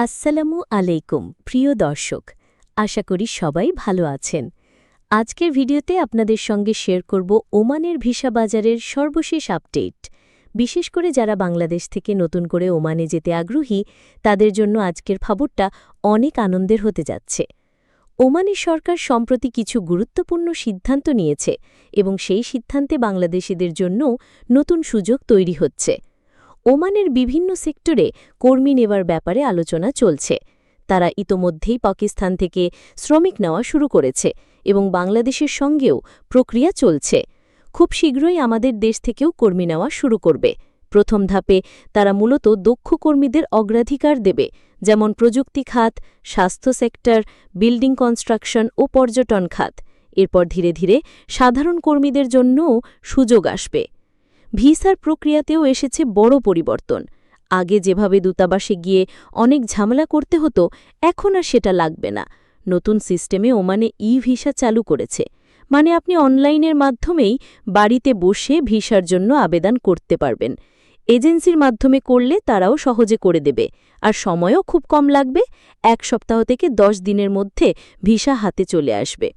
আসসালামু আলাইকুম প্রিয় দর্শক, আশা করি সবাই ভালো আছেন। আজকের ভিডিওতে আপনাদের সঙ্গে শেয়ার করব ওমানের ভিসা বাজারের সর্বশেষ আপডেট। বিশেষ করে যারা বাংলাদেশ থেকে নতুন করে ওমানে যেতে আগ্রহী, তাদের জন্য আজকের খবরটা অনেক আনন্দের হতে যাচ্ছে। ওমানের সরকার সম্প্রতি কিছু গুরুত্বপূর্ণ সিদ্ধান্ত নিয়েছে এবং সেই সিদ্ধান্তে বাংলাদেশিদের জন্যও নতুন সুযোগ তৈরি হচ্ছে। ওমানের বিভিন্ন সেক্টরে কর্মী নেওয়ার ব্যাপারে আলোচনা চলছে। তারা ইতোমধ্যেই পাকিস্তান থেকে শ্রমিক নেওয়া শুরু করেছে এবং বাংলাদেশের সঙ্গেও প্রক্রিয়া চলছে। খুব শীঘ্রই আমাদের দেশ থেকেও কর্মী নেওয়া শুরু করবে। প্রথম ধাপে তারা মূলত দক্ষ কর্মীদের অগ্রাধিকার দেবে, যেমন প্রযুক্তি খাত, স্বাস্থ্য সেক্টর, বিল্ডিং কনস্ট্রাকশন ও পর্যটন খাত। এরপর ধীরে ধীরে সাধারণ কর্মীদের জন্যও সুযোগ আসবে। ভিসার প্রক্রিয়াতেও এসেছে বড় পরিবর্তন। আগে যেভাবে দূতাবাসে গিয়ে অনেক ঝামেলা করতে হতো, এখন আর সেটা লাগবে না। নতুন সিস্টেমে ওমানে ভিসা চালু করেছে, মানে আপনি অনলাইনের মাধ্যমেই বাড়িতে বসে ভিসার জন্য আবেদন করতে পারবেন। এজেন্সির মাধ্যমে করলে তারাও সহজে করে দেবে, আর সময়ও খুব কম লাগবে। 1 সপ্তাহ থেকে 10 দিনের মধ্যে ভিসা হাতে চলে আসবে।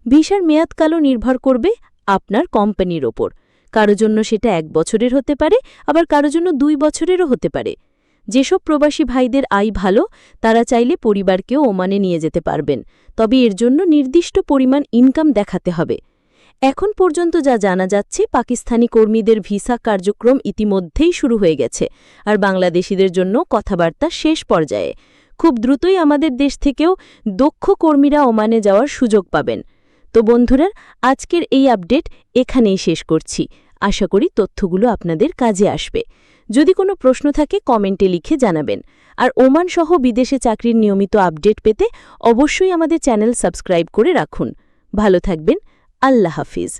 ভিসার মেয়াদকালও নির্ভর করবে আপনার কোম্পানির ওপর। কারো জন্য সেটা 1 বছরের হতে পারে, আবার কারো জন্য 2 বছরেরও হতে পারে। যেসব প্রবাসী ভাইদের আয় ভালো, তারা চাইলে পরিবারকেও ওমানে নিয়ে যেতে পারবেন, তবে এর জন্য নির্দিষ্ট পরিমাণ ইনকাম দেখাতে হবে। এখন পর্যন্ত যা জানা যাচ্ছে, পাকিস্তানি কর্মীদের ভিসা কার্যক্রম ইতিমধ্যেই শুরু হয়ে গেছে, আর বাংলাদেশিদের জন্য কথাবার্তা শেষ পর্যায়ে। খুব দ্রুতই আমাদের দেশ থেকেও দক্ষ কর্মীরা ওমানে যাওয়ার সুযোগ পাবেন। তো বন্ধুরা, আজকের এই আপডেট এখানেই শেষ করছি। আশা করি তথ্যগুলো আপনাদের কাজে আসবে। যদি কোনো প্রশ্ন থাকে কমেন্টে লিখে জানাবেন। আর ওমান সহ বিদেশে চাকরির নিয়মিত আপডেট পেতে অবশ্যই আমাদের চ্যানেল সাবস্ক্রাইব করে রাখুন। ভালো থাকবেন। আল্লাহ হাফিজ।